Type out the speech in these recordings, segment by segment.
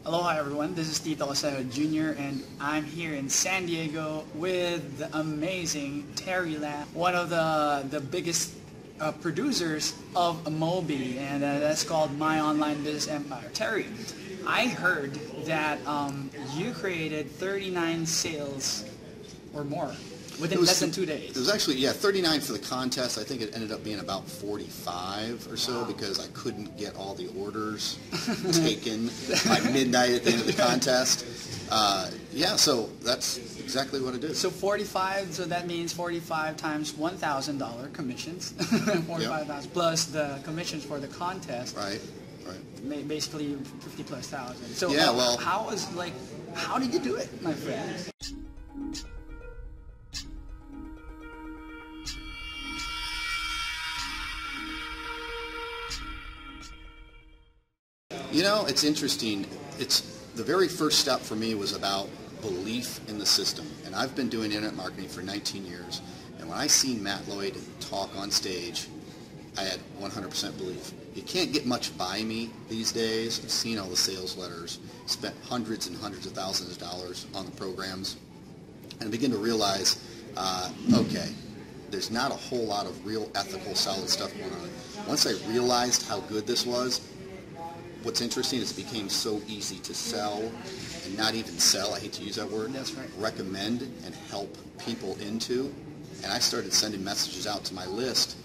Aloha everyone, this is Tito Cosejo Jr. and I'm here in San Diego with the amazing Terry Lam, one of the biggest producers of Moby, and that's called My Online Business Empire. Terry, I heard that you created 39 sales or more within less than 2 days. It was actually, yeah, 39 for the contest. I think it ended up being about 45 or so because I couldn't get all the orders taken by midnight at the end of the contest. Yeah, so that's exactly what I did. So 45, so that means 45 times $1,000 commissions, 45,000 yep. plus the commissions for the contest. Right. Basically 50 plus thousand. So yeah, well, how did you do it, my friend? You know, it's interesting. It's the very first step for me was about belief in the system. And I've been doing internet marketing for 19 years. And when I seen Matt Lloyd talk on stage, I had 100% belief. You can't get much by me these days. I've seen all the sales letters, spent hundreds and hundreds of thousands of dollars on the programs, and I begin to realize, okay, there's not a whole lot of real ethical, solid stuff going on. Once I realized how good this was, what's interesting is it became so easy to sell, and not even sell, I hate to use that word, that's right, recommend and help people into. And I started sending messages out to my list,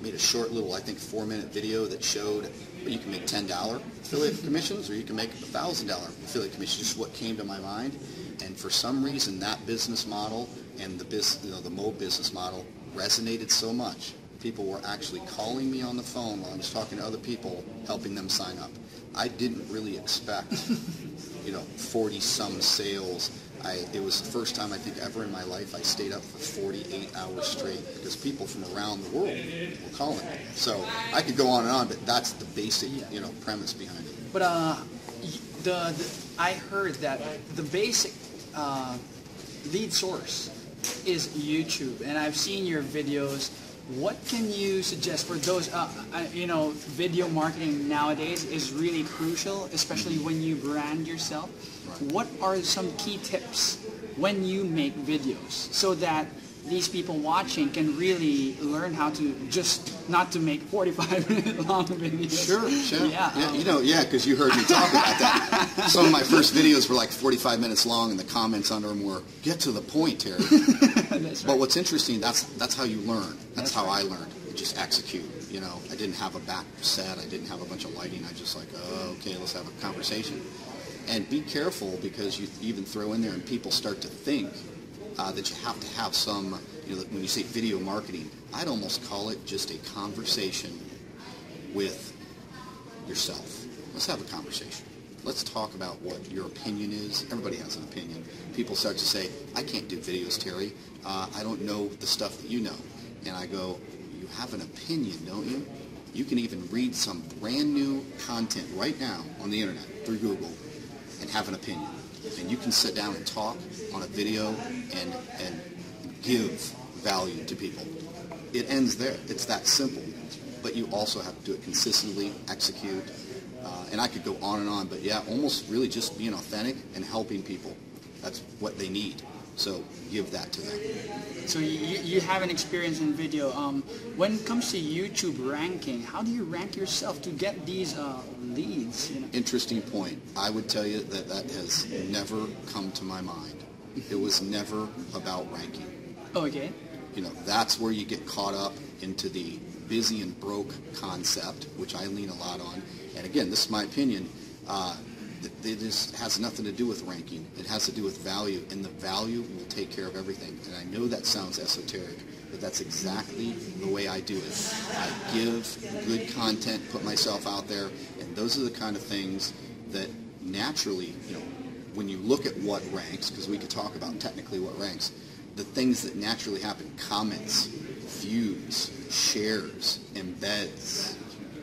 made a short little, I think, 4-minute video that showed you can make $10 affiliate commissions or you can make $1,000 affiliate commissions, just what came to my mind. And for some reason, that business model and the Mobe business model resonated so much. People were actually calling me on the phone while I was talking to other people, helping them sign up. I didn't really expect, 40-some sales. It was the first time I think ever in my life I stayed up for 48 hours straight because people from around the world were calling me. So I could go on, but that's the basic, premise behind it. But I heard that the basic lead source is YouTube, and I've seen your videos. What can you suggest for those, video marketing nowadays is really crucial, especially when you brand yourself. Right. What are some key tips when you make videos so that these people watching can really learn how to not to make 45-minute long videos? Sure. Yeah, because you heard me talk about that. Some of my first videos were like 45 minutes long, and the comments under them were, "Get to the point, Terry." That's right. But what's interesting, that's how you learn. That's how I learned. You just execute. I didn't have a back set. I didn't have a bunch of lighting. I just like, okay, let's have a conversation. And be careful because you even throw in there and people start to think that you have to have some, when you say video marketing, I'd almost call it just a conversation with yourself. Let's have a conversation. Let's talk about what your opinion is. Everybody has an opinion. People start to say, I can't do videos, Terry. I don't know the stuff that you know. And I go, you have an opinion, don't you? You can even read some brand new content right now on the internet through Google and have an opinion. And you can sit down and talk on a video and give value to people. It ends there. It's that simple. But you also have to do it consistently, execute. And I could go on and on, but yeah, almost really just being authentic and helping people. That's what they need. So give that to them. So you have an experience in video. When it comes to YouTube ranking, how do you rank yourself to get these leads? Interesting point. I would tell you that has never come to my mind. It was never about ranking. Okay. That's where you get caught up into the busy and broke concept, which I lean a lot on. And again, this is my opinion. It has nothing to do with ranking. It has to do with value, and the value will take care of everything. And I know that sounds esoteric, but that's exactly the way I do it. I give good content, put myself out there, and those are the kind of things that naturally, when you look at what ranks, because we could talk about technically what ranks, the things that naturally happen, comments, views, shares, embeds,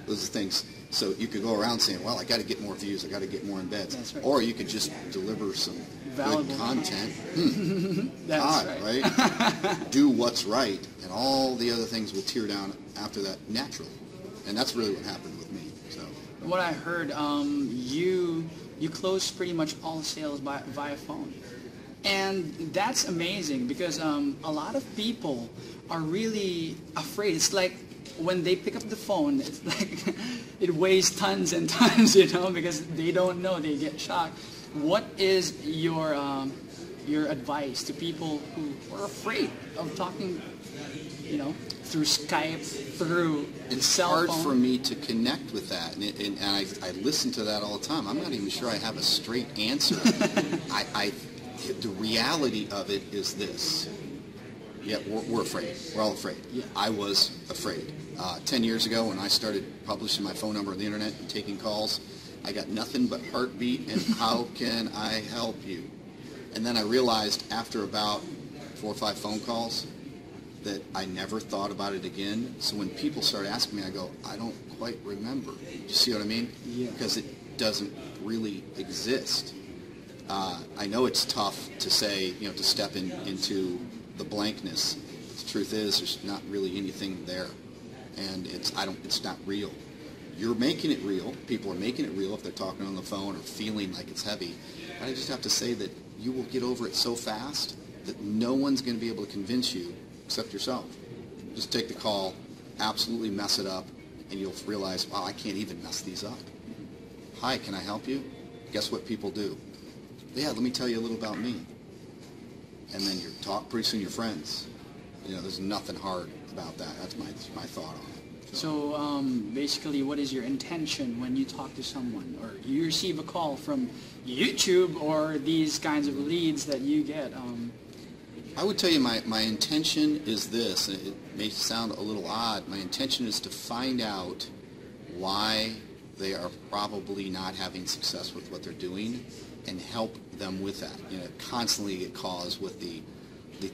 those are things. So you could go around saying, well, I got to get more views, I got to get more embeds. That's right. Or you could just deliver some valuable good content. That's right. Do what's right, and all the other things will tear down after that naturally. And that's really what happened with me. So what I heard, you you close pretty much all sales via phone. And that's amazing because a lot of people are really afraid. It's like when they pick up the phone, it's like it weighs tons and tons, you know, because they don't know, they get shocked. What is your advice to people who are afraid of talking, you know, through Skype, through cell phone? It's hard for me to connect with that, and I listen to that all the time. I'm not even sure I have a straight answer. The reality of it is this. Yeah, we're afraid. We're all afraid. Yeah. I was afraid. 10 years ago when I started publishing my phone number on the internet and taking calls, I got nothing but heartbeat and how can I help you? And then I realized after about 4 or 5 phone calls that I never thought about it again. So when people start asking me, I go, I don't quite remember. Do you see what I mean? Yeah. Because it doesn't really exist. I know it's tough to say, you know, to step into the blankness. The truth is, there's not really anything there, and it's not real. You're making it real. People are making it real if they're talking on the phone or feeling like it's heavy. But I just have to say that you will get over it so fast that no one's going to be able to convince you except yourself. Just take the call, absolutely mess it up, and you'll realize, wow, I can't even mess these up. Hi, can I help you? Guess what people do? Yeah, let me tell you a little about me. And then pretty soon you're friends. You know, there's nothing hard about that. That's my thought on it. So basically, what is your intention when you talk to someone, or you receive a call from YouTube or these kinds of leads that you get? I would tell you my intention is this, and it may sound a little odd. My intention is to find out why they are probably not having success with what they're doing and help them with that. You know, constantly get calls with the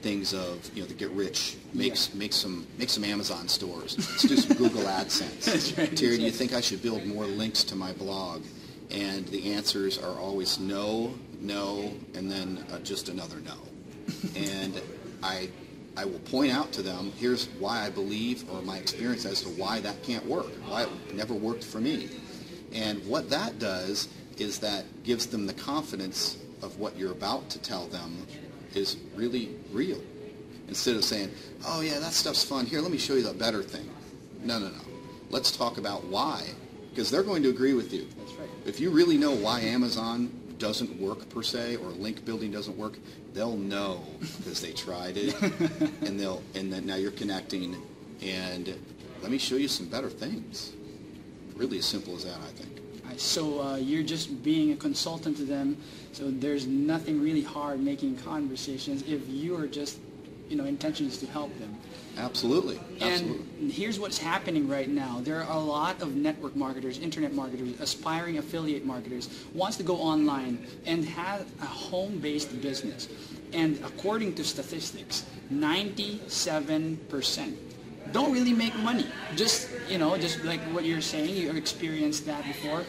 things of, you know, the get rich, make some Amazon stores, let's do some Google AdSense. That's right. Terry, do you think I should build more links to my blog? And the answers are always no, no, and then just another no. And I will point out to them, here's why I believe, or my experience as to why that can't work, why it never worked for me. And what that does is that gives them the confidence of what you're about to tell them is really real. Instead of saying, oh yeah, that stuff's fun, here, let me show you the better thing. No, no, no. Let's talk about why, because they're going to agree with you. That's right. If you really know why Amazon doesn't work per se, or link building doesn't work, they'll know because they tried it, and then now you're connecting, and let me show you some better things. Really as simple as that, I think. So you're just being a consultant to them, so there's nothing really hard making conversations if you are just, you know, intention is to help them. Absolutely. Absolutely. And here's what's happening right now. There are a lot of network marketers, internet marketers, aspiring affiliate marketers, wants to go online and have a home-based business. And according to statistics, 97% don't really make money. Just, you know, just like what you're saying, you experienced that before.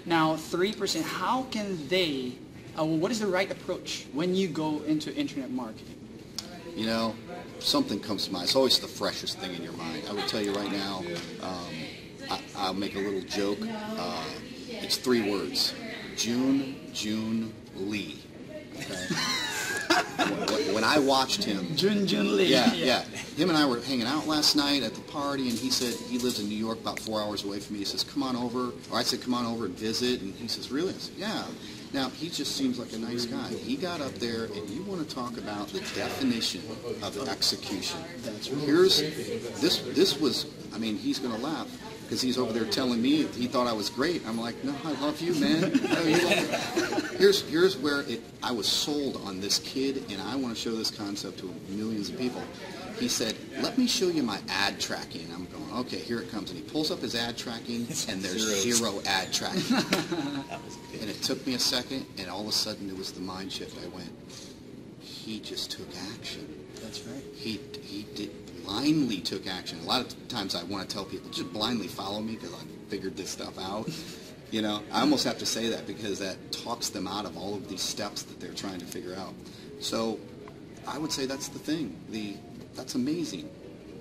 Now, 3%, how can they, what is the right approach when you go into internet marketing? You know, something comes to mind. It's always the freshest thing in your mind. I would tell you right now, I'll make a little joke. It's 3 words. Jun Lee. Okay? When I watched him, Jun Lee. Yeah. Him and I were hanging out last night at the party, and he said he lives in New York, about 4 hours away from me. He says, "Come on over," or I said, "Come on over and visit." And he says, "Really?" I said, "Yeah." Now he just seems like a nice guy. He got up there, and you want to talk about the definition of execution. Here's this was. I mean, he's going to laugh. Because he's over there telling me he thought I was great. I'm like, no, I love you, man. Here's where I was sold on this kid, and I want to show this concept to millions of people. He said, let me show you my ad tracking. And I'm going, okay, here it comes. And he pulls up his ad tracking, and there's 0 ad tracking. And it took me a second, and all of a sudden there was the mind shift. I went, he just took action. That's right. He blindly took action. A lot of times I want to tell people, just blindly follow me because I figured this stuff out. You know, I almost have to say that because that talks them out of all of these steps that they're trying to figure out. So I would say that's the thing. That's amazing.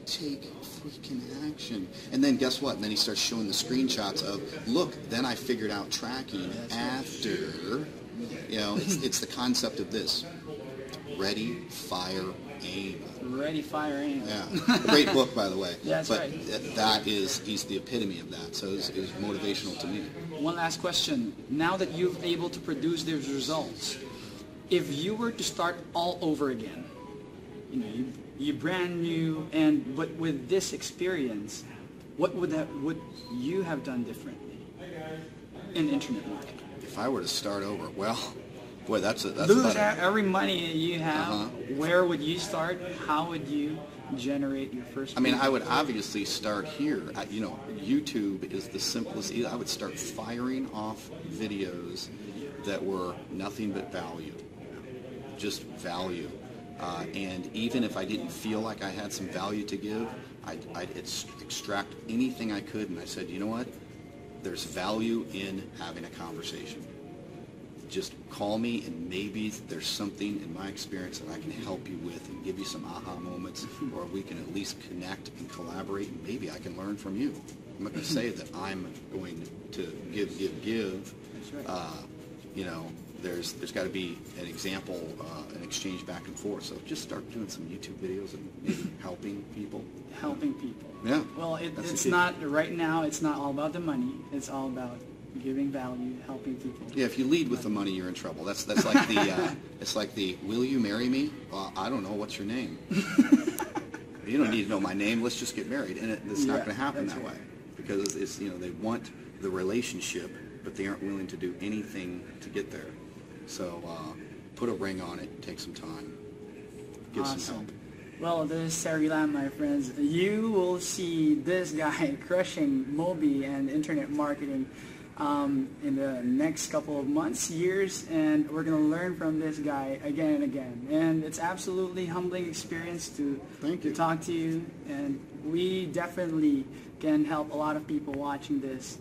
Take freaking action. And then guess what? And then he starts showing the screenshots of, look, then I figured out tracking after. You know, it's the concept of this. Ready, fire, aim. Ready, fire, aim. Yeah. Great book, by the way. Yeah, that's right. That is, he's the epitome of that. So it's motivational to me. One last question. Now that you've able to produce those results, if you were to start all over again, you know, you brand new, but with this experience, what would you have done differently in internet marketing? If I were to start over, well, boy, that's lose every money you have. Where would you start? How would you generate your first? I mean, I would obviously start here. You know, YouTube is the simplest. I would start firing off videos that were nothing but value, just value. And even if I didn't feel like I had some value to give, I'd extract anything I could, and I said, you know what? There's value in having a conversation. Just call me, and maybe there's something in my experience that I can help you with and give you some aha moments, or we can at least connect and collaborate, and maybe I can learn from you. I'm not going to say that I'm going to give. That's right. You know, there's got to be an example, an exchange back and forth. So just start doing some YouTube videos and maybe helping people. Helping people. Yeah. Well, it's not, right now, it's not all about the money. It's all about giving value, helping people. Yeah, if you lead with the money, you're in trouble. That's like the it's like the will you marry me? Well, I don't know. What's your name? You don't need to know my name. Let's just get married, and it's not going to happen that way, because it's, you know, they want the relationship, but they aren't willing to do anything to get there. So put a ring on it. Take some time. Give some help. Well, this is Sari Lam, my friends. You will see this guy crushing Mobi and internet marketing in the next couple of months, years, and we're going to learn from this guy again and again. And it's absolutely humbling experience to talk to you, and we definitely can help a lot of people watching this